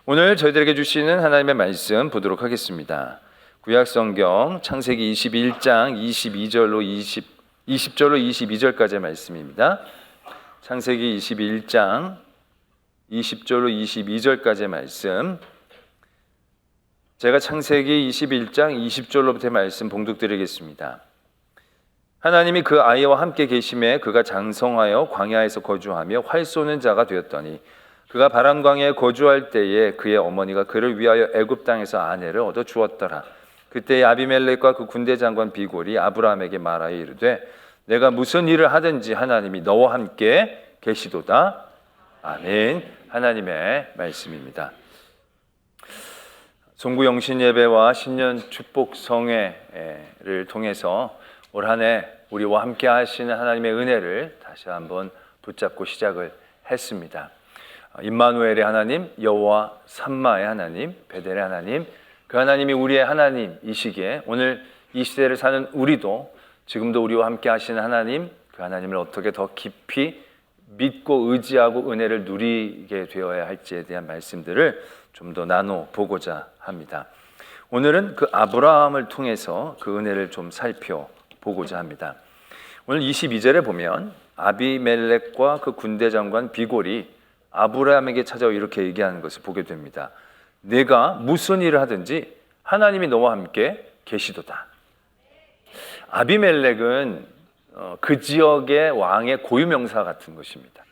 오늘 저희들에게 주시는 하나님의 말씀 보도록 하겠습니다. 구약성경 창세기 21장 22절로 22절까지의 말씀입니다. 창세기 21장 20절로 22절까지의 말씀. 제가 창세기 21장 20절로부터의 말씀 봉독드리겠습니다. 하나님이 그 아이와 함께 계심에 그가 장성하여 광야에서 거주하며 활 쏘는 자가 되었더니 그가 바람 광야에 거주할 때에 그의 어머니가 그를 위하여 애굽 땅에서 아내를 얻어 주었더라. 그때 아비멜렉과 그 군대 장관 비골이 아브라함에게 말하여 이르되 내가 무슨 일을 하든지 하나님이 너와 함께 계시도다. 아멘. 하나님의 말씀입니다. 송구 영신 예배와 신년 축복 성회를 통해서 올 한 해 우리와 함께 하시는 하나님의 은혜를 다시 한번 붙잡고 시작을 했습니다. 임마누엘의 하나님, 여호와 삼마의 하나님, 베델의 하나님, 그 하나님이 우리의 하나님이시기에 오늘 이 시대를 사는 우리도 지금도 우리와 함께 하시는 하나님, 그 하나님을 어떻게 더 깊이 믿고 의지하고 은혜를 누리게 되어야 할지에 대한 말씀들을 좀 더 나눠보고자 합니다. 오늘은 그 아브라함을 통해서 그 은혜를 좀 살펴보고자 합니다. 오늘 22절에 보면 아비멜렉과 그 군대 장관 비골이 아브라함에게 찾아와 이렇게 얘기하는 것을 보게 됩니다. 내가 무슨 일을 하든지 하나님이 너와 함께 계시도다. 아비멜렉은 그 지역의 왕의 고유명사 같은 것입니다.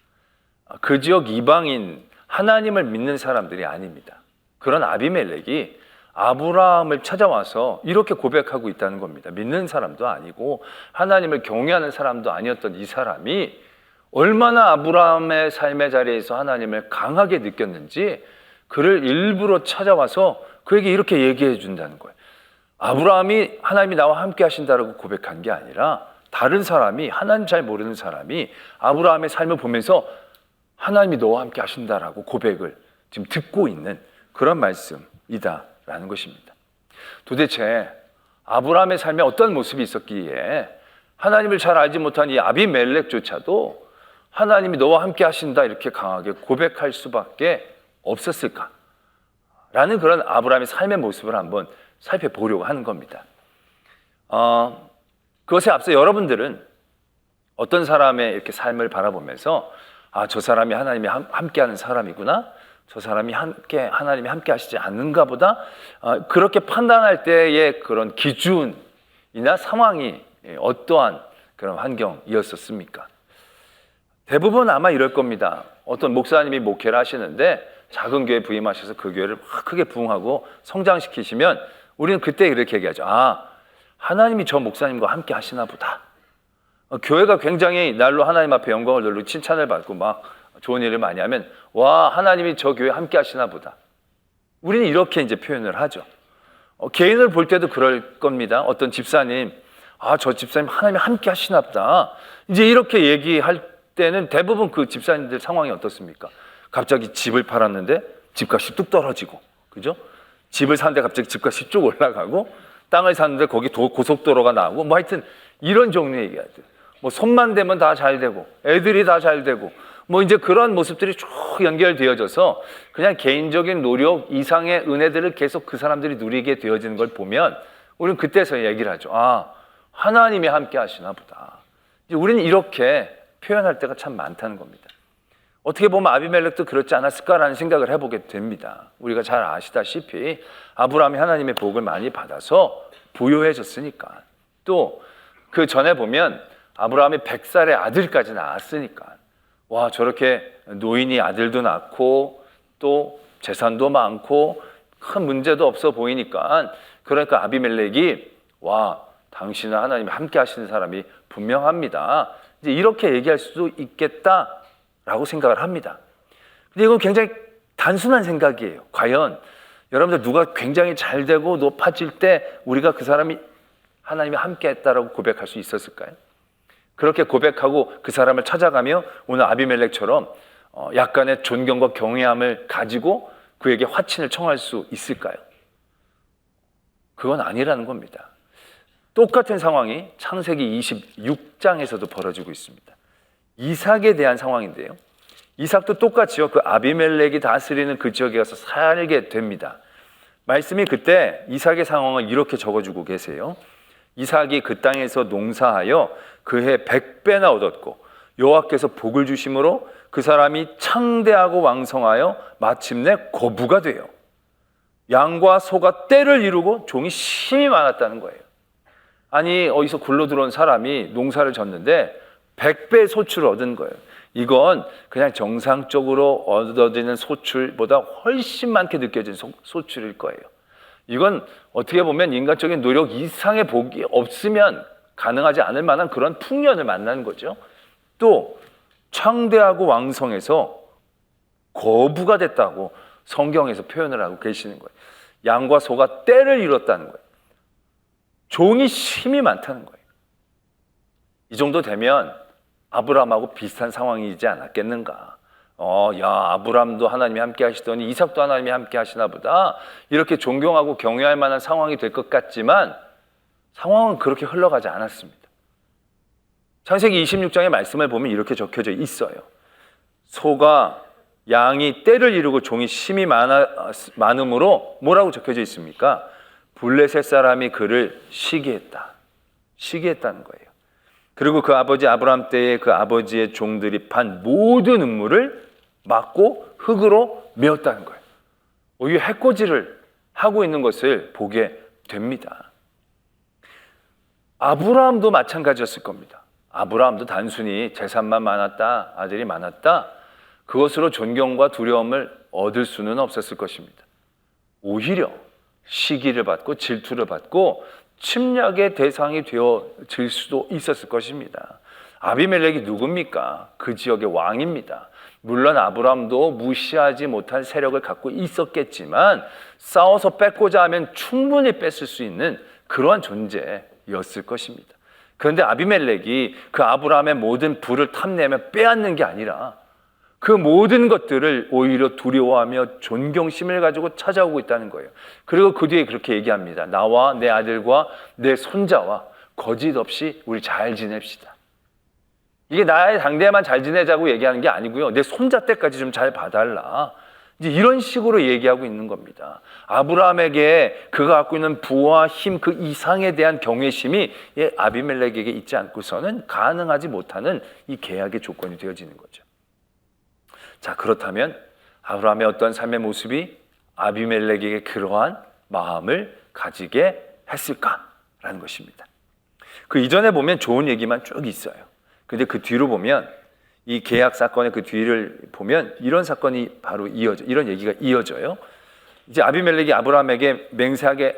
그 지역 이방인, 하나님을 믿는 사람들이 아닙니다. 그런 아비멜렉이 아브라함을 찾아와서 이렇게 고백하고 있다는 겁니다. 믿는 사람도 아니고 하나님을 경외하는 사람도 아니었던 이 사람이 얼마나 아브라함의 삶의 자리에서 하나님을 강하게 느꼈는지 그를 일부러 찾아와서 그에게 이렇게 얘기해 준다는 거예요. 아브라함이 하나님이 나와 함께 하신다라고 고백한 게 아니라 다른 사람이, 하나님 잘 모르는 사람이 아브라함의 삶을 보면서 하나님이 너와 함께 하신다라고 고백을 지금 듣고 있는 그런 말씀이다라는 것입니다. 도대체 아브라함의 삶에 어떤 모습이 있었기에 하나님을 잘 알지 못한 이 아비멜렉조차도 하나님이 너와 함께 하신다 이렇게 강하게 고백할 수밖에 없었을까? 라는 그런 아브라함의 삶의 모습을 한번 살펴보려고 하는 겁니다. 그것에 앞서 여러분들은 어떤 사람의 이렇게 삶을 바라보면서 저 사람이 하나님이 함께하는 사람이구나, 저 사람이 하나님이 함께 하시지 않는가 보다, 그렇게 판단할 때의 그런 기준이나 상황이 어떠한 그런 환경이었었습니까? 대부분 아마 이럴 겁니다. 어떤 목사님이 목회를 하시는데 작은 교회 부임하셔서 그 교회를 크게 부흥하고 성장시키시면 우리는 그때 이렇게 얘기하죠. 하나님이 저 목사님과 함께 하시나 보다. 교회가 굉장히 날로 하나님 앞에 영광을 돌리고 칭찬을 받고 막 좋은 일을 많이 하면 와, 하나님이 저 교회 함께 하시나 보다. 우리는 이렇게 이제 표현을 하죠. 개인을 볼 때도 그럴 겁니다. 어떤 집사님, 저 집사님 하나님이 함께 하시나 보다. 이제 이렇게 얘기할 때는 대부분 그 집사님들 상황이 어떻습니까? 갑자기 집을 팔았는데 집값이 뚝 떨어지고, 그죠? 집을 사는데 갑자기 집값이 쭉 올라가고, 땅을 샀는데 거기 고속도로가 나오고, 뭐 하여튼 이런 종류의 얘기하죠. 뭐 손만 대면 다 잘 되고, 애들이 다 잘 되고, 뭐 이제 그런 모습들이 쭉 연결되어져서 그냥 개인적인 노력 이상의 은혜들을 계속 그 사람들이 누리게 되어지는 걸 보면 우리는 그때서 얘기를 하죠. 하나님이 함께 하시나 보다. 이제 우리는 이렇게 표현할 때가 참 많다는 겁니다. 어떻게 보면 아비멜렉도 그렇지 않았을까라는 생각을 해보게 됩니다. 우리가 잘 아시다시피 아브라함이 하나님의 복을 많이 받아서 부유해졌으니까, 또 그 전에 보면 아브라함이 100살의 아들까지 낳았으니까, 와, 저렇게 노인이 아들도 낳고 또 재산도 많고 큰 문제도 없어 보이니까, 그러니까 아비멜렉이 와, 당신은 하나님이 함께 하시는 사람이 분명합니다. 이제 이렇게 얘기할 수도 있겠다라고 생각을 합니다. 근데 이건 굉장히 단순한 생각이에요. 과연 여러분들 누가 굉장히 잘 되고 높아질 때 우리가 그 사람이 하나님이 함께 했다라고 고백할 수 있었을까요? 그렇게 고백하고 그 사람을 찾아가며 오늘 아비멜렉처럼 약간의 존경과 경외함을 가지고 그에게 화친을 청할 수 있을까요? 그건 아니라는 겁니다. 똑같은 상황이 창세기 26장에서도 벌어지고 있습니다. 이삭에 대한 상황인데요. 이삭도 똑같이요. 그 아비멜렉이 다스리는 그 지역에 가서 살게 됩니다. 말씀이 그때 이삭의 상황을 이렇게 적어주고 계세요. 이삭이 그 땅에서 농사하여 그해 100배나 얻었고 여호와께서 복을 주심으로 그 사람이 창대하고 왕성하여 마침내 거부가 돼요. 양과 소가 떼를 이루고 종이 심이 많았다는 거예요. 아니 어디서 굴러 들어온 사람이 농사를 졌는데 100배 소출을 얻은 거예요. 이건 그냥 정상적으로 얻어지는 소출보다 훨씬 많게 느껴지는 소출일 거예요. 이건 어떻게 보면 인간적인 노력 이상의 복이 없으면 가능하지 않을 만한 그런 풍년을 만나는 거죠. 또 창대하고 왕성해서 거부가 됐다고 성경에서 표현을 하고 계시는 거예요. 양과 소가 떼를 이뤘다는 거예요. 종이 심이 많다는 거예요. 이 정도 되면 아브라함하고 비슷한 상황이지 않았겠는가. 야, 아브라함도 하나님이 함께 하시더니 이삭도 하나님이 함께 하시나 보다. 이렇게 존경하고 경외할 만한 상황이 될 것 같지만 상황은 그렇게 흘러가지 않았습니다. 창세기 26장의 말씀을 보면 이렇게 적혀져 있어요. 소가 양이 떼를 이루고 종이 심이 많음으로 뭐라고 적혀져 있습니까? 블레셋 사람이 그를 시기했다. 시기했다는 거예요. 그리고 그 아버지 아브라함 때에 그 아버지의 종들이 판 모든 음물을 막고 흙으로 메었다는 거예요. 오히려 해코지를 하고 있는 것을 보게 됩니다. 아브라함도 마찬가지였을 겁니다. 아브라함도 단순히 재산만 많았다, 아들이 많았다, 그것으로 존경과 두려움을 얻을 수는 없었을 것입니다. 오히려 시기를 받고 질투를 받고 침략의 대상이 되어질 수도 있었을 것입니다. 아비멜렉이 누굽니까? 그 지역의 왕입니다. 물론 아브라함도 무시하지 못할 세력을 갖고 있었겠지만 싸워서 뺏고자 하면 충분히 뺏을 수 있는 그러한 존재였을 것입니다. 그런데 아비멜렉이 그 아브라함의 모든 부를 탐내며 빼앗는 게 아니라 그 모든 것들을 오히려 두려워하며 존경심을 가지고 찾아오고 있다는 거예요. 그리고 그 뒤에 그렇게 얘기합니다. 나와 내 아들과 내 손자와 거짓 없이 우리 잘 지냅시다. 이게 나의 당대에만 잘 지내자고 얘기하는 게 아니고요. 내 손자 때까지 좀 잘 봐달라. 이제 이런 식으로 얘기하고 있는 겁니다. 아브라함에게 그가 갖고 있는 부와 힘, 그 이상에 대한 경외심이 아비멜렉에게 있지 않고서는 가능하지 못하는 이 계약의 조건이 되어지는 거죠. 자, 그렇다면 아브라함의 어떤 삶의 모습이 아비멜렉에게 그러한 마음을 가지게 했을까라는 것입니다. 그 이전에 보면 좋은 얘기만 쭉 있어요. 근데 그 뒤로 보면 이 계약 사건의 그 뒤를 보면 이런 사건이 바로 이런 얘기가 이어져요. 이제 아비멜렉이 아브라함에게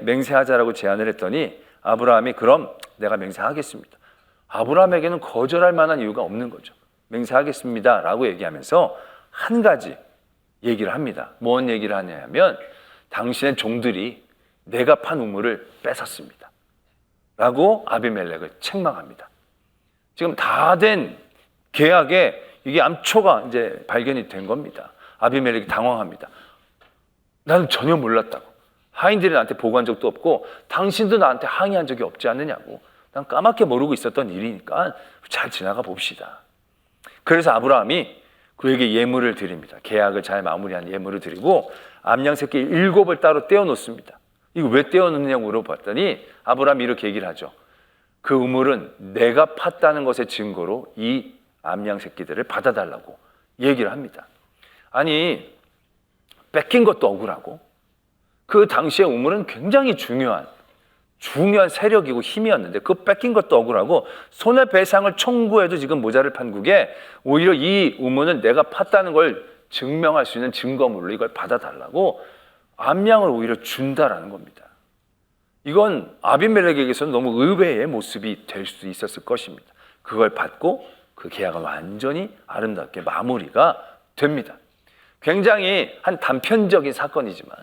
맹세하자라고 제안을 했더니 아브라함이 그럼 내가 맹세하겠습니다. 아브라함에게는 거절할 만한 이유가 없는 거죠. 맹세하겠습니다라고 얘기하면서 한 가지 얘기를 합니다. 뭔 얘기를 하냐면 당신의 종들이 내가 판 우물을 뺏었습니다. 라고 아비멜렉을 책망합니다. 지금 다 된 계약에 이게 암초가 이제 발견이 된 겁니다. 아비멜렉이 당황합니다. 나는 전혀 몰랐다고. 하인들이 나한테 보고한 적도 없고 당신도 나한테 항의한 적이 없지 않느냐고. 난 까맣게 모르고 있었던 일이니까 잘 지나가 봅시다. 그래서 아브라함이 그에게 예물을 드립니다. 계약을 잘 마무리한 예물을 드리고 암양 새끼 7을 따로 떼어 놓습니다. 이거 왜 떼어 놓느냐고 물어봤더니 아브라함이 이렇게 얘기를 하죠. 그 우물은 내가 팠다는 것의 증거로 이 암양 새끼들을 받아달라고 얘기를 합니다. 아니, 뺏긴 것도 억울하고 그 당시에 우물은 굉장히 중요한 세력이고 힘이었는데 그 뺏긴 것도 억울하고 손해배상을 청구해도 지금 모자를 판국에 오히려 이 우물은 내가 팠다는 걸 증명할 수 있는 증거물로 이걸 받아달라고 암양을 오히려 준다라는 겁니다. 이건 아비멜렉에게서는 너무 의외의 모습이 될 수도 있었을 것입니다. 그걸 받고 그 계약은 완전히 아름답게 마무리가 됩니다. 굉장히 한 단편적인 사건이지만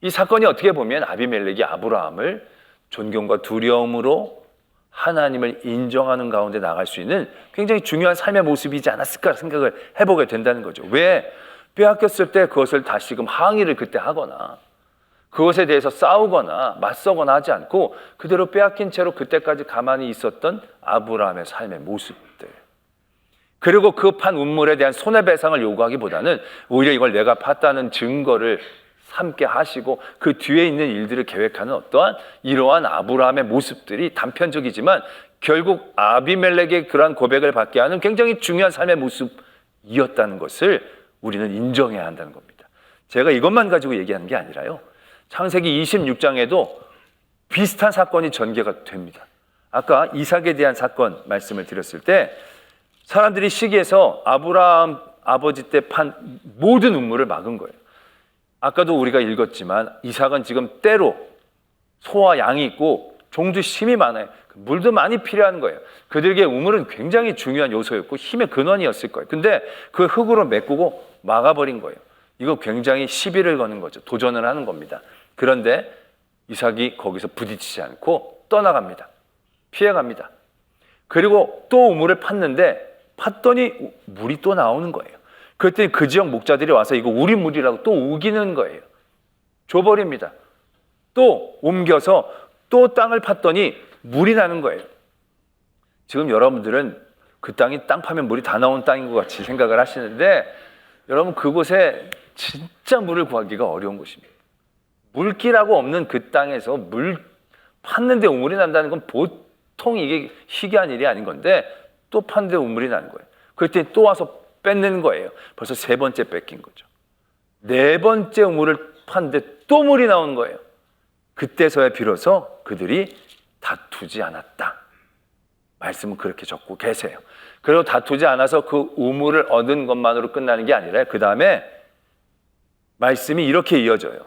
이 사건이 어떻게 보면 아비멜렉이 아브라함을 존경과 두려움으로 하나님을 인정하는 가운데 나갈 수 있는 굉장히 중요한 삶의 모습이지 않았을까 생각을 해보게 된다는 거죠. 왜? 빼앗겼을 때 그것을 다시금 항의를 그때 하거나 그것에 대해서 싸우거나 맞서거나 하지 않고 그대로 빼앗긴 채로 그때까지 가만히 있었던 아브라함의 삶의 모습들. 그리고 그 판 우물에 대한 손해배상을 요구하기보다는 오히려 이걸 내가 팠다는 증거를 함께 하시고 그 뒤에 있는 일들을 계획하는 어떠한 이러한 아브라함의 모습들이 단편적이지만 결국 아비멜렉의 그러한 고백을 받게 하는 굉장히 중요한 삶의 모습이었다는 것을 우리는 인정해야 한다는 겁니다. 제가 이것만 가지고 얘기하는 게 아니라요, 창세기 26장에도 비슷한 사건이 전개가 됩니다. 아까 이삭에 대한 사건 말씀을 드렸을 때 사람들이 시기해서 아브라함 아버지 때 판 모든 우물을 막은 거예요. 아까도 우리가 읽었지만 이삭은 지금 때로 소와 양이 있고 종도 힘이 많아요. 물도 많이 필요한 거예요. 그들에게 우물은 굉장히 중요한 요소였고 힘의 근원이었을 거예요. 근데 그 흙으로 메꾸고 막아버린 거예요. 이거 굉장히 시비를 거는 거죠. 도전을 하는 겁니다. 그런데 이삭이 거기서 부딪히지 않고 떠나갑니다. 피해갑니다. 그리고 또 우물을 팠더니 물이 또 나오는 거예요. 그랬더니 그 지역 목자들이 와서 이거 우리 물이라고 또 우기는 거예요. 줘버립니다. 또 옮겨서 또 땅을 팠더니 물이 나는 거예요. 지금 여러분들은 그 땅이 땅 파면 물이 다 나오는 땅인 것 같이 생각을 하시는데 여러분 그곳에 진짜 물을 구하기가 어려운 곳입니다. 물기라고 없는 그 땅에서 물 팠는데 우물이 난다는 건 보통 이게 희귀한 일이 아닌 건데 또 팠는데 우물이 나는 거예요. 그랬더니 또 와서 뺏는 거예요. 벌써 3번째 뺏긴 거죠. 4번째 우물을 팠는데 또 물이 나오는 거예요. 그때서야 비로소 그들이 다투지 않았다. 말씀은 그렇게 적고 계세요. 그리고 다투지 않아서 그 우물을 얻은 것만으로 끝나는 게 아니라 그 다음에 말씀이 이렇게 이어져요.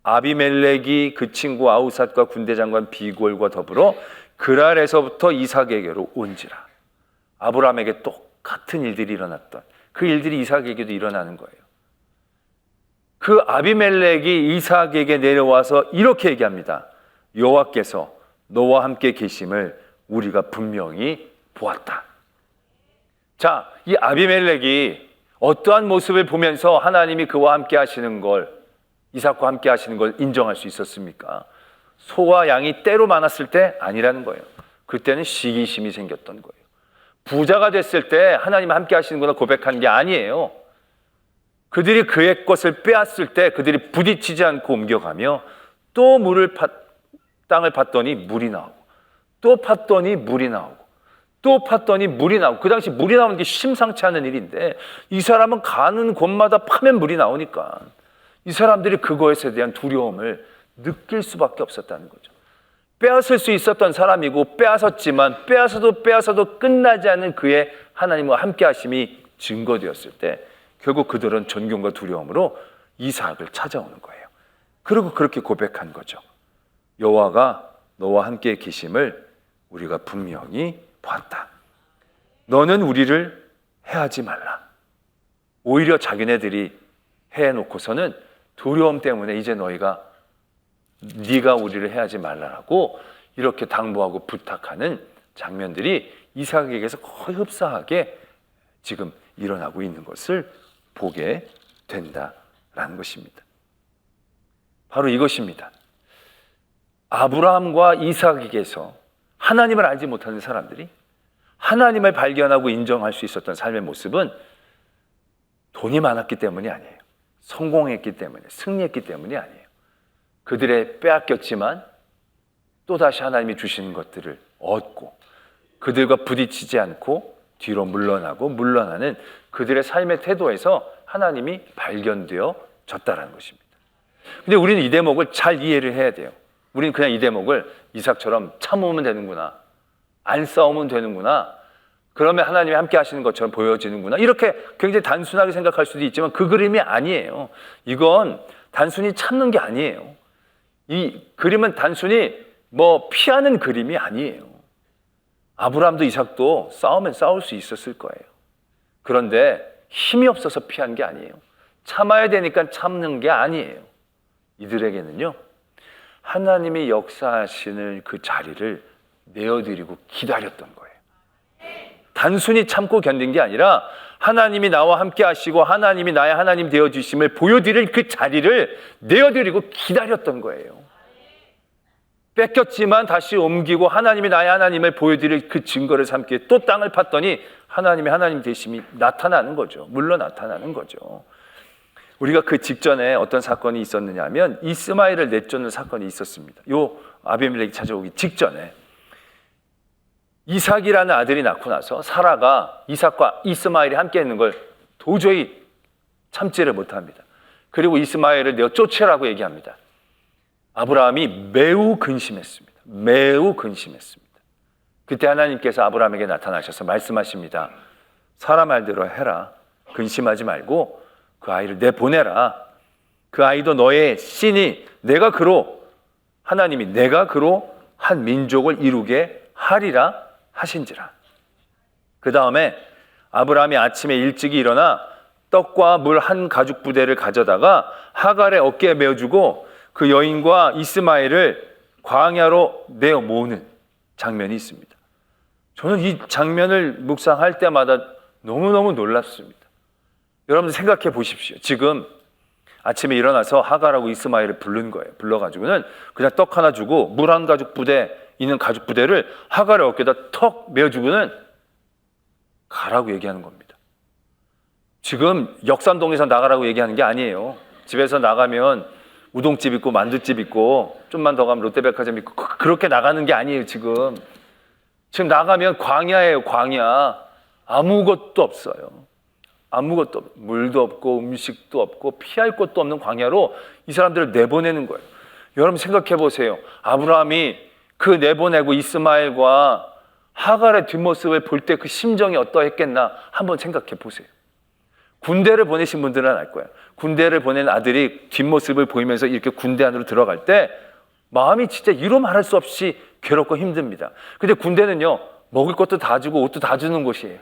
아비멜렉이 그 친구 아우삿과 군대장관 비골과 더불어 그랄에서부터 이삭에게로 온지라. 아브라함에게 똑같은 일들이 일어났던 그 일들이 이삭에게도 일어나는 거예요. 그 아비멜렉이 이삭에게 내려와서 이렇게 얘기합니다. 여호와께서 너와 함께 계심을 우리가 분명히 보았다. 자, 이 아비멜렉이 어떠한 모습을 보면서 하나님이 그와 함께 하시는 걸, 이삭과 함께 하시는 걸 인정할 수 있었습니까? 소와 양이 때로 많았을 때 아니라는 거예요. 그때는 시기심이 생겼던 거예요. 부자가 됐을 때 하나님 함께 하시는 거나 고백한 게 아니에요. 그들이 그의 것을 빼앗을 때 그들이 부딪히지 않고 옮겨가며 또 땅을 팠더니 물이 나오고 또 팠더니 물이 나오고 또 팠더니 물이 나오고 그 당시 물이 나오는 게 심상치 않은 일인데 이 사람은 가는 곳마다 파면 물이 나오니까 이 사람들이 그것에 대한 두려움을 느낄 수밖에 없었다는 거죠. 빼앗을 수 있었던 사람이고 빼앗았지만 빼앗아도 끝나지 않는 그의 하나님과 함께 하심이 증거되었을 때 결국 그들은 존경과 두려움으로 이삭을 찾아오는 거예요. 그리고 그렇게 고백한 거죠. 여호와가 너와 함께 계심을 우리가 분명히 봤다. 너는 우리를 해하지 말라. 오히려 자기네들이 해놓고서는 두려움 때문에 이제 네가 우리를 해하지 말라라고 이렇게 당부하고 부탁하는 장면들이 이삭에게서 거의 흡사하게 지금 일어나고 있는 것을 보게 된다라는 것입니다. 바로 이것입니다. 아브라함과 이삭에게서 하나님을 알지 못하는 사람들이 하나님을 발견하고 인정할 수 있었던 삶의 모습은 돈이 많았기 때문이 아니에요. 성공했기 때문에, 승리했기 때문이 아니에요. 그들의 빼앗겼지만 또다시 하나님이 주시는 것들을 얻고 그들과 부딪히지 않고 뒤로 물러나는 그들의 삶의 태도에서 하나님이 발견되어졌다는 것입니다. 근데 우리는 이 대목을 잘 이해를 해야 돼요. 우리는 그냥 이 대목을 이삭처럼 참으면 되는구나, 안 싸우면 되는구나, 그러면 하나님이 함께 하시는 것처럼 보여지는구나, 이렇게 굉장히 단순하게 생각할 수도 있지만 그 그림이 아니에요. 이건 단순히 참는 게 아니에요. 이 그림은 단순히 피하는 그림이 아니에요. 아브라함도 이삭도 싸우면 싸울 수 있었을 거예요. 그런데 힘이 없어서 피한 게 아니에요. 참아야 되니까 참는 게 아니에요. 이들에게는요, 하나님이 역사하시는 그 자리를 내어드리고 기다렸던 거예요. 단순히 참고 견딘 게 아니라 하나님이 나와 함께 하시고 하나님이 나의 하나님 되어주심을 보여드릴 그 자리를 내어드리고 기다렸던 거예요. 뺏겼지만 다시 옮기고 하나님이 나의 하나님을 보여드릴 그 증거를 삼기 위해 또 땅을 팠더니 하나님의 하나님 되심이 나타나는 거죠. 물러 나타나는 거죠. 우리가 그 직전에 어떤 사건이 있었느냐 하면 이스마엘을 내쫓는 사건이 있었습니다. 요 아비멜렉이 찾아오기 직전에 이삭이라는 아들이 낳고 나서 사라가 이삭과 이스마엘이 함께 있는 걸 도저히 참지를 못합니다. 그리고 이스마엘을 내어 쫓으라고 얘기합니다. 아브라함이 매우 근심했습니다. 매우 근심했습니다. 그때 하나님께서 아브라함에게 나타나셔서 말씀하십니다. 사라 말대로 해라. 근심하지 말고 그 아이를 내보내라. 그 아이도 너의 씨니 내가 그로 하나님이 내가 그로 한 민족을 이루게 하리라 하신지라. 그 다음에 아브라함이 아침에 일찍이 일어나 떡과 물 한 가죽 부대를 가져다가 하갈의 어깨에 메어주고 그 여인과 이스마엘을 광야로 내어 모으는 장면이 있습니다. 저는 이 장면을 묵상할 때마다 너무너무 놀랍습니다. 여러분들 생각해 보십시오. 지금 아침에 일어나서 하갈하고 이스마엘을 부른 거예요. 불러가지고는 그냥 떡 하나 주고 물 한 가죽 부대 있는 가죽 부대를 하갈의 어깨에다 턱 메어주고는 가라고 얘기하는 겁니다. 지금 역삼동에서 나가라고 얘기하는 게 아니에요. 집에서 나가면 우동집 있고 만두집 있고 좀만 더 가면 롯데백화점 있고 그렇게 나가는 게 아니에요. 지금 나가면 광야예요. 광야. 아무것도 없어요. 아무것도 없어요. 물도 없고 음식도 없고 피할 곳도 없는 광야로 이 사람들을 내보내는 거예요. 여러분 생각해 보세요. 아브라함이 그 내보내고 이스마엘과 하갈의 뒷모습을 볼 때 그 심정이 어떠했겠나 한번 생각해 보세요. 군대를 보내신 분들은 알 거예요. 군대를 보낸 아들이 뒷모습을 보이면서 이렇게 군대 안으로 들어갈 때 마음이 진짜 이루 말할 수 없이 괴롭고 힘듭니다. 근데 군대는요, 먹을 것도 다 주고 옷도 다 주는 곳이에요.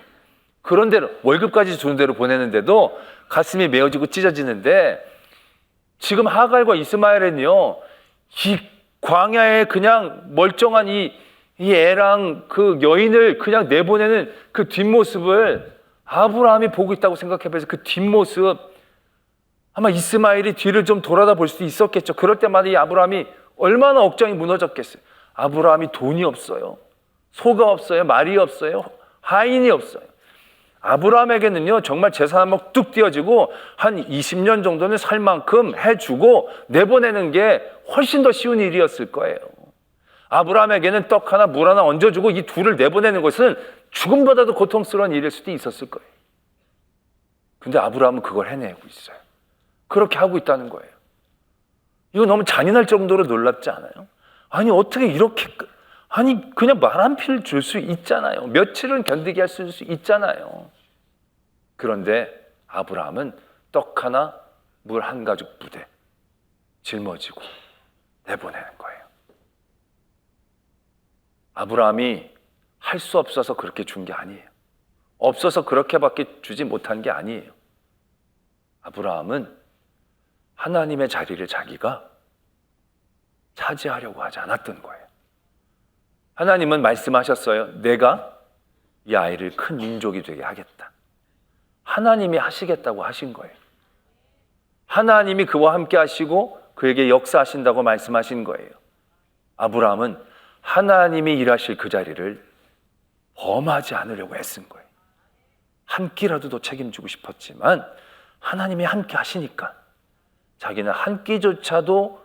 그런데 월급까지 주는 대로 보내는데도 가슴이 메어지고 찢어지는데 지금 하갈과 이스마엘은요, 이 광야에 그냥 멀쩡한 이 애랑 그 여인을 그냥 내보내는 그 뒷모습을 아브라함이 보고 있다고 생각해보세요. 그 뒷모습, 아마 이스마엘이 뒤를 좀 돌아다 볼 수도 있었겠죠. 그럴 때마다 이 아브라함이 얼마나 억장이 무너졌겠어요. 아브라함이 돈이 없어요. 소가 없어요. 말이 없어요. 하인이 없어요. 아브라함에게는요, 정말 재산 한몫 뚝 띄어지고 한 20년 정도는 살 만큼 해주고 내보내는 게 훨씬 더 쉬운 일이었을 거예요. 아브라함에게는 떡 하나 물 하나 얹어주고 이 둘을 내보내는 것은 죽음보다도 고통스러운 일일 수도 있었을 거예요. 근데 아브라함은 그걸 해내고 있어요. 그렇게 하고 있다는 거예요. 이거 너무 잔인할 정도로 놀랍지 않아요? 아니 어떻게 이렇게, 아니 그냥 말 한 피를 줄 수 있잖아요. 며칠은 견디게 할 수 있잖아요. 그런데 아브라함은 떡 하나 물 한 가죽 부대 짊어지고 내보내는 거예요. 아브라함이 할 수 없어서 그렇게 준 게 아니에요. 없어서 그렇게밖에 주지 못한 게 아니에요. 아브라함은 하나님의 자리를 자기가 차지하려고 하지 않았던 거예요. 하나님은 말씀하셨어요. 내가 이 아이를 큰 민족이 되게 하겠다. 하나님이 하시겠다고 하신 거예요. 하나님이 그와 함께 하시고 그에게 역사하신다고 말씀하신 거예요. 아브라함은 하나님이 일하실 그 자리를 범하지 않으려고 애쓴 거예요. 한 끼라도 더 책임지고 싶었지만 하나님이 함께 하시니까 자기는 한 끼조차도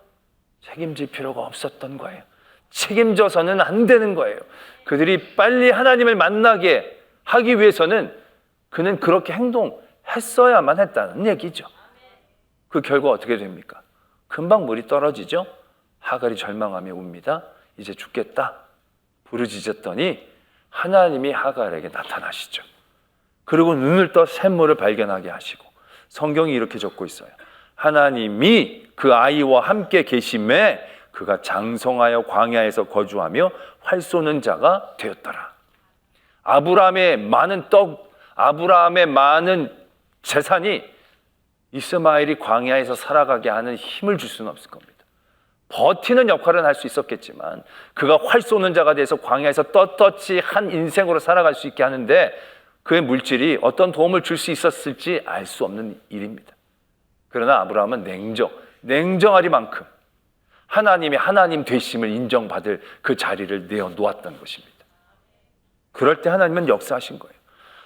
책임질 필요가 없었던 거예요. 책임져서는 안 되는 거예요. 그들이 빨리 하나님을 만나게 하기 위해서는 그는 그렇게 행동했어야만 했다는 얘기죠. 그 결과 어떻게 됩니까? 금방 물이 떨어지죠. 하갈이 절망하며 웁니다. 이제 죽겠다. 부르짖었더니 하나님이 하갈에게 나타나시죠. 그리고 눈을 떠 샘물을 발견하게 하시고 성경이 이렇게 적고 있어요. 하나님이 그 아이와 함께 계심에 그가 장성하여 광야에서 거주하며 활 쏘는 자가 되었더라. 아브라함의 많은 떡, 아브라함의 많은 재산이 이스마엘이 광야에서 살아가게 하는 힘을 줄 수는 없을 겁니다. 버티는 역할은 할 수 있었겠지만 그가 활 쏘는 자가 돼서 광야에서 떳떳이 한 인생으로 살아갈 수 있게 하는데 그의 물질이 어떤 도움을 줄 수 있었을지 알 수 없는 일입니다. 그러나 아브라함은 냉정하리만큼 하나님의 하나님 되심을 인정받을 그 자리를 내어놓았던 것입니다. 그럴 때 하나님은 역사하신 거예요.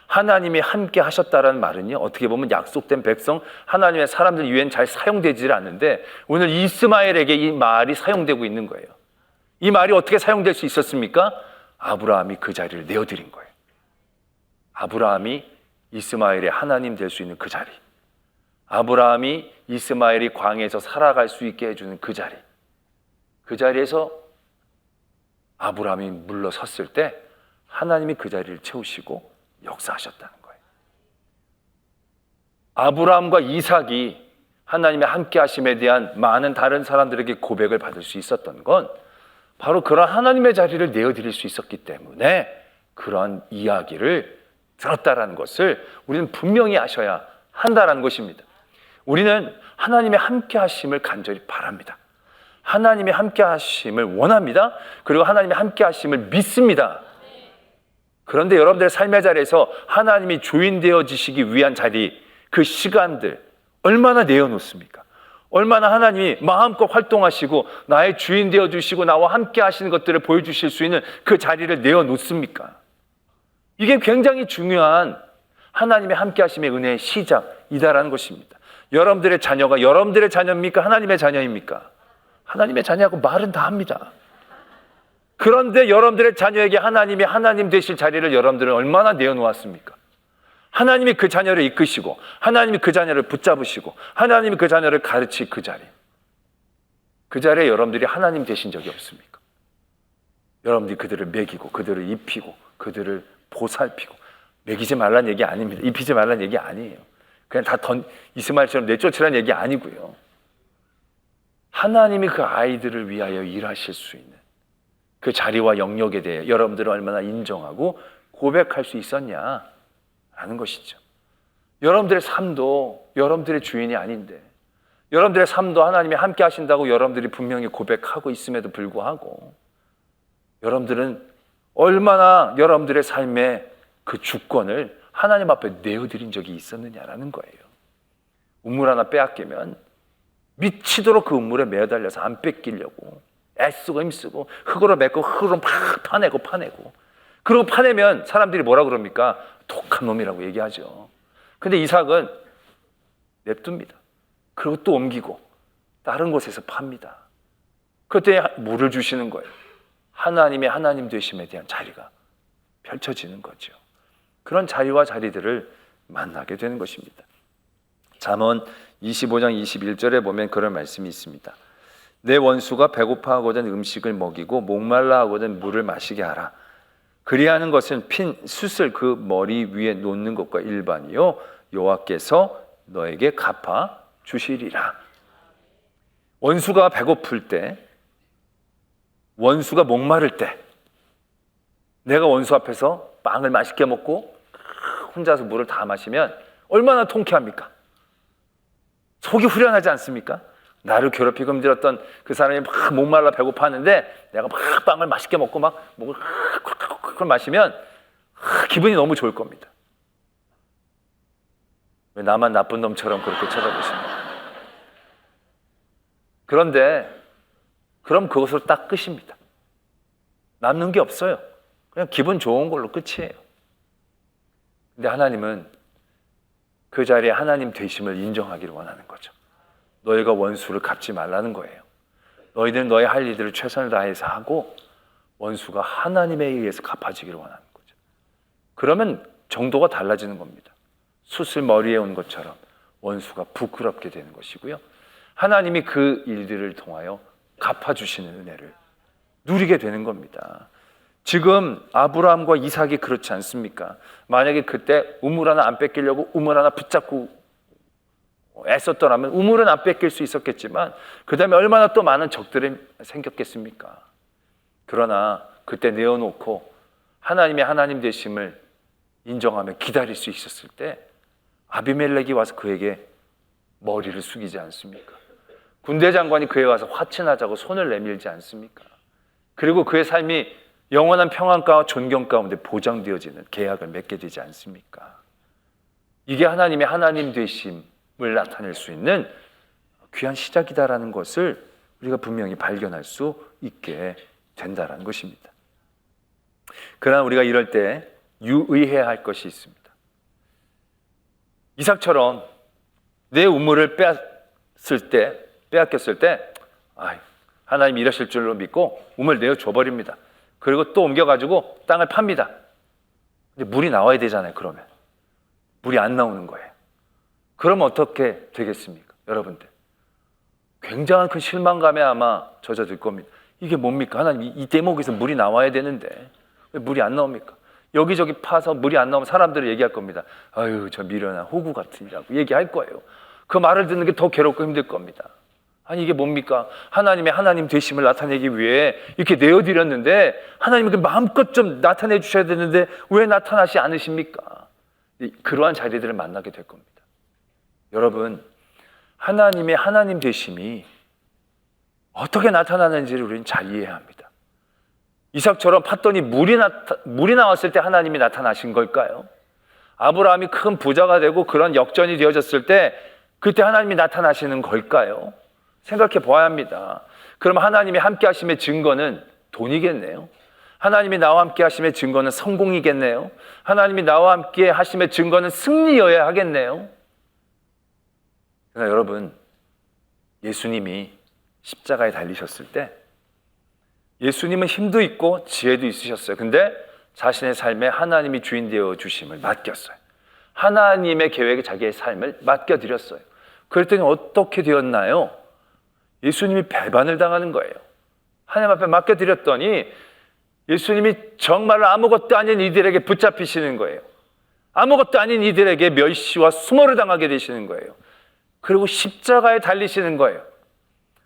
하나님이 함께 하셨다라는 말은요, 어떻게 보면 약속된 백성, 하나님의 사람들 위엔 잘 사용되지 않는데 오늘 이스마엘에게 이 말이 사용되고 있는 거예요. 이 말이 어떻게 사용될 수 있었습니까? 아브라함이 그 자리를 내어드린 거예요. 아브라함이 이스마엘의 하나님 될 수 있는 그 자리, 아브라함이 이스마엘이 광야에서 살아갈 수 있게 해주는 그 자리, 그 자리에서 아브라함이 물러섰을 때 하나님이 그 자리를 채우시고 역사하셨다는 거예요. 아브라함과 이삭이 하나님의 함께 하심에 대한 많은 다른 사람들에게 고백을 받을 수 있었던 건 바로 그런 하나님의 자리를 내어드릴 수 있었기 때문에 그런 이야기를 들었다라는 것을 우리는 분명히 아셔야 한다라는 것입니다. 우리는 하나님의 함께 하심을 간절히 바랍니다. 하나님의 함께 하심을 원합니다. 그리고 하나님의 함께 하심을 믿습니다. 그런데 여러분들의 삶의 자리에서 하나님이 주인 되어지시기 위한 자리, 그 시간들 얼마나 내어놓습니까? 얼마나 하나님이 마음껏 활동하시고 나의 주인 되어주시고 나와 함께 하시는 것들을 보여주실 수 있는 그 자리를 내어놓습니까? 이게 굉장히 중요한 하나님의 함께 하심의 은혜의 시작이다라는 것입니다. 여러분들의 자녀가 여러분들의 자녀입니까? 하나님의 자녀입니까? 하나님의 자녀하고 말은 다 합니다. 그런데 여러분들의 자녀에게 하나님이 하나님 되실 자리를 여러분들은 얼마나 내어놓았습니까? 하나님이 그 자녀를 이끄시고 하나님이 그 자녀를 붙잡으시고 하나님이 그 자녀를 가르칠 그 자리, 그 자리에 여러분들이 하나님 되신 적이 없습니까? 여러분들이 그들을 먹이고 그들을 입히고 그들을 보살피고, 먹이지 말라는 얘기 아닙니다. 입히지 말라는 얘기 아니에요. 그냥 다 이스마엘처럼 내쫓으라는 얘기 아니고요. 하나님이 그 아이들을 위하여 일하실 수 있는 그 자리와 영역에 대해 여러분들은 얼마나 인정하고 고백할 수 있었냐라는 것이죠. 여러분들의 삶도 여러분들의 주인이 아닌데, 여러분들의 삶도 하나님이 함께 하신다고 여러분들이 분명히 고백하고 있음에도 불구하고 여러분들은 얼마나 여러분들의 삶의 그 주권을 하나님 앞에 내어드린 적이 있었느냐라는 거예요. 우물 하나 빼앗기면 미치도록 그 우물에 매달려서 안 뺏기려고 애쓰고 힘쓰고 흙으로 맺고 흙으로 막 파내고 그리고 파내면 사람들이 뭐라 그럽니까? 독한 놈이라고 얘기하죠. 근데 이삭은 냅둡니다. 그리고 또 옮기고 다른 곳에서 팝니다. 그때 물을 주시는 거예요. 하나님의 하나님 되심에 대한 자리가 펼쳐지는 거죠. 그런 자리와 자리들을 만나게 되는 것입니다. 잠언 25장 21절에 보면 그런 말씀이 있습니다. 내 원수가 배고파하거든 음식을 먹이고 목말라 하거든 물을 마시게 하라. 그리하는 것은 핀 숯을 그 머리 위에 놓는 것과 일반이요 여호와께서 너에게 갚아 주시리라. 원수가 배고플 때, 원수가 목마를 때, 내가 원수 앞에서 빵을 맛있게 먹고 혼자서 물을 다 마시면 얼마나 통쾌합니까? 속이 후련하지 않습니까? 나를 괴롭히고 힘들었던 그 사람이 막 목말라 배고파하는데 내가 막 빵을 맛있게 먹고 막 목을 그걸 마시면 기분이 너무 좋을 겁니다. 왜 나만 나쁜 놈처럼 그렇게 쳐다보십니까? 그런데 그럼 그것으로 딱 끝입니다. 남는 게 없어요. 그냥 기분 좋은 걸로 끝이에요. 근데 하나님은 그 자리에 하나님 되심을 인정하기를 원하는 거죠. 너희가 원수를 갚지 말라는 거예요. 너희들은 너희 할 일들을 최선을 다해서 하고 원수가 하나님에 의해서 갚아지기를 원하는 거죠. 그러면 정도가 달라지는 겁니다. 숯을 머리에 온 것처럼 원수가 부끄럽게 되는 것이고요. 하나님이 그 일들을 통하여 갚아주시는 은혜를 누리게 되는 겁니다. 지금 아브라함과 이삭이 그렇지 않습니까? 만약에 그때 우물 하나 안 뺏기려고 우물 하나 붙잡고 애썼더라면 우물은 안 뺏길 수 있었겠지만 그 다음에 얼마나 또 많은 적들이 생겼겠습니까? 그러나 그때 내어놓고 하나님의 하나님 되심을 인정하며 기다릴 수 있었을 때 아비멜렉이 와서 그에게 머리를 숙이지 않습니까? 군대 장관이 그에 와서 화친하자고 손을 내밀지 않습니까? 그리고 그의 삶이 영원한 평안과 존경 가운데 보장되어지는 계약을 맺게 되지 않습니까? 이게 하나님의 하나님 되심을 나타낼 수 있는 귀한 시작이다라는 것을 우리가 분명히 발견할 수 있게 된다는 것입니다. 그러나 우리가 이럴 때 유의해야 할 것이 있습니다. 이삭처럼 내 우물을 빼앗겼을 때 하나님이 이러실 줄로 믿고 우물 내어줘 버립니다. 그리고 또 옮겨가지고 땅을 팝니다. 근데 물이 나와야 되잖아요. 그러면 물이 안 나오는 거예요. 그럼 어떻게 되겠습니까? 여러분들 굉장한 큰 실망감에 아마 젖어들 겁니다. 이게 뭡니까? 하나님 이 대목에서 물이 나와야 되는데 왜 물이 안 나옵니까? 여기저기 파서 물이 안 나오면 사람들이 얘기할 겁니다. 아유 저 미련한 호구 같으니라고 얘기할 거예요. 그 말을 듣는 게 더 괴롭고 힘들 겁니다. 아니 이게 뭡니까? 하나님의 하나님 되심을 나타내기 위해 이렇게 내어드렸는데 하나님이 마음껏 좀 나타내 주셔야 되는데 왜 나타나지 않으십니까? 그러한 자리들을 만나게 될 겁니다. 여러분 하나님의 하나님 되심이 어떻게 나타나는지를 우리는 잘 이해해야 합니다. 이삭처럼 팠더니 물이 나왔을 때 하나님이 나타나신 걸까요? 아브라함이 큰 부자가 되고 그런 역전이 되어졌을 때 그때 하나님이 나타나시는 걸까요? 생각해 보아야 합니다. 그럼 하나님이 함께 하심의 증거는 돈이겠네요. 하나님이 나와 함께 하심의 증거는 성공이겠네요. 하나님이 나와 함께 하심의 증거는 승리여야 하겠네요. 그러나 여러분 예수님이 십자가에 달리셨을 때 예수님은 힘도 있고 지혜도 있으셨어요. 근데 자신의 삶에 하나님이 주인 되어 주심을 맡겼어요. 하나님의 계획에 자기의 삶을 맡겨드렸어요. 그랬더니 어떻게 되었나요? 예수님이 배반을 당하는 거예요. 하나님 앞에 맡겨드렸더니 예수님이 정말 아무것도 아닌 이들에게 붙잡히시는 거예요. 아무것도 아닌 이들에게 멸시와 수모를 당하게 되시는 거예요. 그리고 십자가에 달리시는 거예요.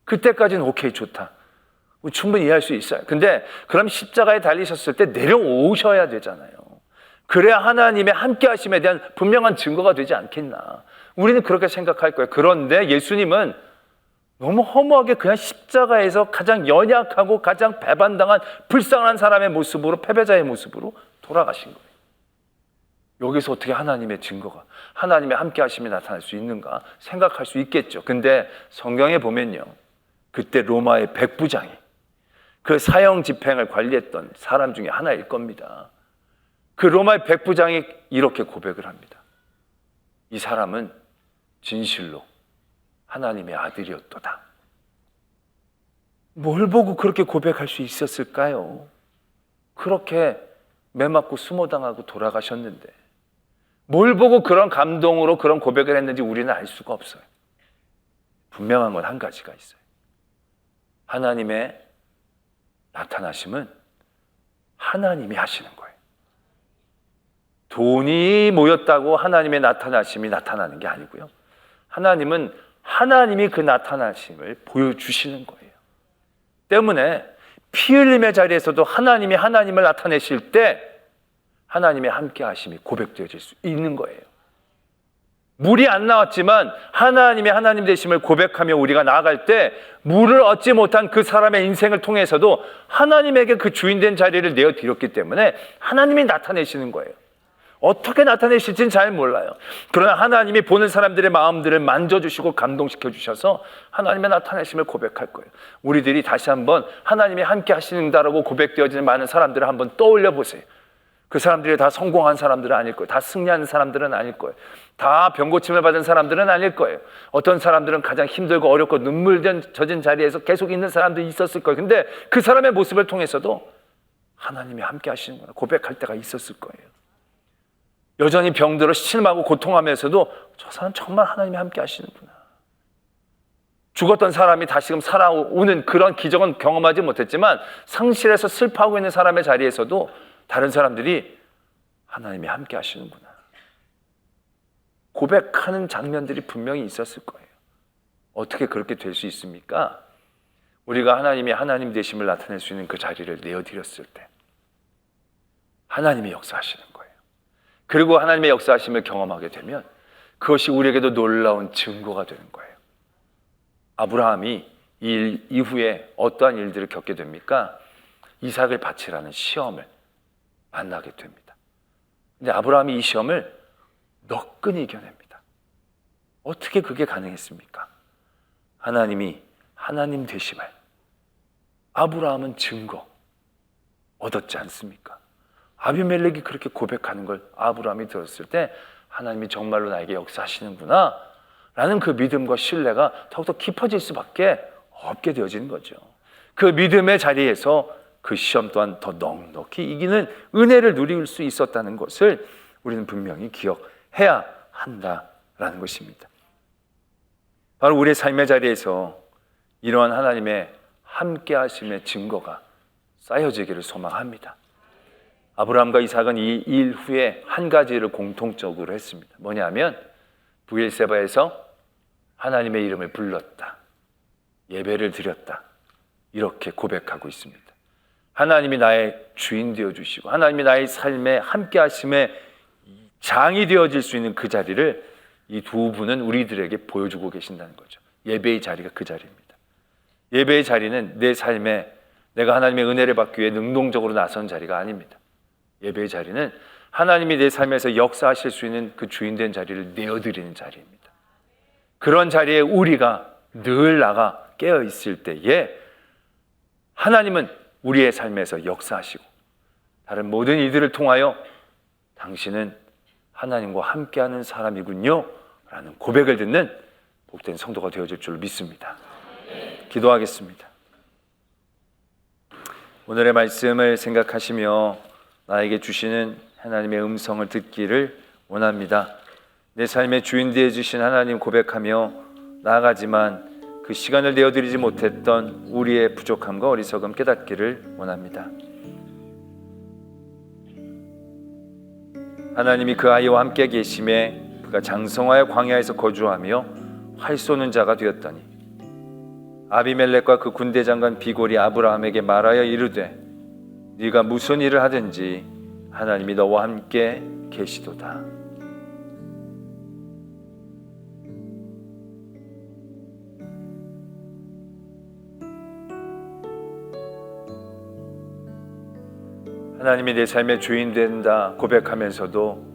그때까지는 오케이 좋다. 충분히 이해할 수 있어요. 근데 그럼 십자가에 달리셨을 때 내려오셔야 되잖아요. 그래야 하나님의 함께 하심에 대한 분명한 증거가 되지 않겠나. 우리는 그렇게 생각할 거예요. 그런데 예수님은 너무 허무하게 그냥 십자가에서 가장 연약하고 가장 배반당한 불쌍한 사람의 모습으로 패배자의 모습으로 돌아가신 거예요. 여기서 어떻게 하나님의 증거가 하나님의 함께 하심이 나타날 수 있는가 생각할 수 있겠죠. 근데 성경에 보면요. 그때 로마의 백부장이 그 사형 집행을 관리했던 사람 중에 하나일 겁니다. 그 로마의 백부장이 이렇게 고백을 합니다. 이 사람은 진실로 하나님의 아들이었도다. 뭘 보고 그렇게 고백할 수 있었을까요? 그렇게 매맞고 수모당하고 돌아가셨는데 뭘 보고 그런 감동으로 그런 고백을 했는지 우리는 알 수가 없어요. 분명한 건 한 가지가 있어요. 하나님의 나타나심은 하나님이 하시는 거예요. 돈이 모였다고 하나님의 나타나심이 나타나는 게 아니고요. 하나님은 하나님이 그 나타나심을 보여주시는 거예요. 때문에 피 흘림의 자리에서도 하나님이 하나님을 나타내실 때 하나님의 함께 하심이 고백되어질 수 있는 거예요. 물이 안 나왔지만 하나님의 하나님 되심을 고백하며 우리가 나아갈 때 물을 얻지 못한 그 사람의 인생을 통해서도 하나님에게 그 주인된 자리를 내어드렸기 때문에 하나님이 나타내시는 거예요. 어떻게 나타내실지는 잘 몰라요. 그러나 하나님이 보는 사람들의 마음들을 만져주시고 감동시켜 주셔서 하나님의 나타내심을 고백할 거예요. 우리들이 다시 한번 하나님이 함께 하시는다라고 고백되어지는 많은 사람들을 한번 떠올려 보세요. 그 사람들이 다 성공한 사람들은 아닐 거예요. 다 승리하는 사람들은 아닐 거예요. 다 병고침을 받은 사람들은 아닐 거예요. 어떤 사람들은 가장 힘들고 어렵고 눈물 젖은 자리에서 계속 있는 사람들이 있었을 거예요. 근데 그 사람의 모습을 통해서도 하나님이 함께 하시는구나 고백할 때가 있었을 거예요. 여전히 병들어 실망하고 고통하면서도 저 사람 정말 하나님이 함께 하시는구나. 죽었던 사람이 다시금 살아오는 그런 기적은 경험하지 못했지만 상실해서 슬퍼하고 있는 사람의 자리에서도 다른 사람들이 하나님이 함께 하시는구나. 고백하는 장면들이 분명히 있었을 거예요. 어떻게 그렇게 될 수 있습니까? 우리가 하나님이 하나님 되심을 나타낼 수 있는 그 자리를 내어드렸을 때 하나님이 역사하시는 거예요. 그리고 하나님의 역사하심을 경험하게 되면 그것이 우리에게도 놀라운 증거가 되는 거예요. 아브라함이 이 일 이후에 어떠한 일들을 겪게 됩니까? 이삭을 바치라는 시험을 만나게 됩니다. 근데 아브라함이 이 시험을 너끈히 이겨냅니다. 어떻게 그게 가능했습니까? 하나님이 하나님 되심을 아브라함은 증거 얻었지 않습니까? 아비멜렉이 그렇게 고백하는 걸 아브라함이 들었을 때 하나님이 정말로 나에게 역사하시는구나 라는 그 믿음과 신뢰가 더욱더 깊어질 수밖에 없게 되어지는 거죠. 그 믿음의 자리에서 그 시험 또한 더 넉넉히 이기는 은혜를 누릴 수 있었다는 것을 우리는 분명히 기억해야 한다라는 것입니다. 바로 우리의 삶의 자리에서 이러한 하나님의 함께 하심의 증거가 쌓여지기를 소망합니다. 아브라함과 이삭은 이 일 후에 한 가지를 공통적으로 했습니다. 뭐냐면 브엘세바에서 하나님의 이름을 불렀다, 예배를 드렸다, 이렇게 고백하고 있습니다. 하나님이 나의 주인 되어주시고 하나님이 나의 삶에 함께 하심의 장이 되어질 수 있는 그 자리를 이 두 분은 우리들에게 보여주고 계신다는 거죠. 예배의 자리가 그 자리입니다. 예배의 자리는 내 삶에 내가 하나님의 은혜를 받기 위해 능동적으로 나선 자리가 아닙니다. 예배의 자리는 하나님이 내 삶에서 역사하실 수 있는 그 주인된 자리를 내어드리는 자리입니다. 그런 자리에 우리가 늘 나가 깨어있을 때에 하나님은 우리의 삶에서 역사하시고 다른 모든 이들을 통하여 당신은 하나님과 함께하는 사람이군요 라는 고백을 듣는 복된 성도가 되어질 줄 믿습니다. 기도하겠습니다. 오늘의 말씀을 생각하시며 나에게 주시는 하나님의 음성을 듣기를 원합니다. 내 삶의 주인 되어 주신 하나님 고백하며 나아가지만 그 시간을 내어드리지 못했던 우리의 부족함과 어리석음 깨닫기를 원합니다. 하나님이 그 아이와 함께 계심에 그가 장성하여 광야에서 거주하며 활 쏘는 자가 되었더니 아비멜렉과 그 군대 장관 비골이 아브라함에게 말하여 이르되 네가 무슨 일을 하든지 하나님이 너와 함께 계시도다. 하나님이 내 삶의 주인 된다 고백하면서도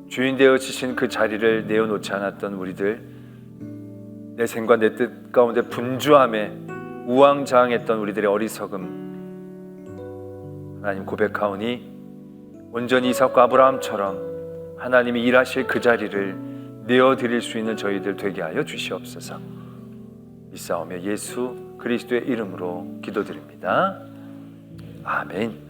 주인 되어지신 그 자리를 내어놓지 않았던 우리들, 내 생과 내 뜻 가운데 분주함에 우왕좌왕했던 우리들의 어리석음, 하나님 고백하오니 온전히 이삭과 아브라함처럼 하나님이 일하실 그 자리를 내어드릴 수 있는 저희들 되게 하여 주시옵소서. 이 싸움에 예수 그리스도의 이름으로 기도드립니다. 아멘.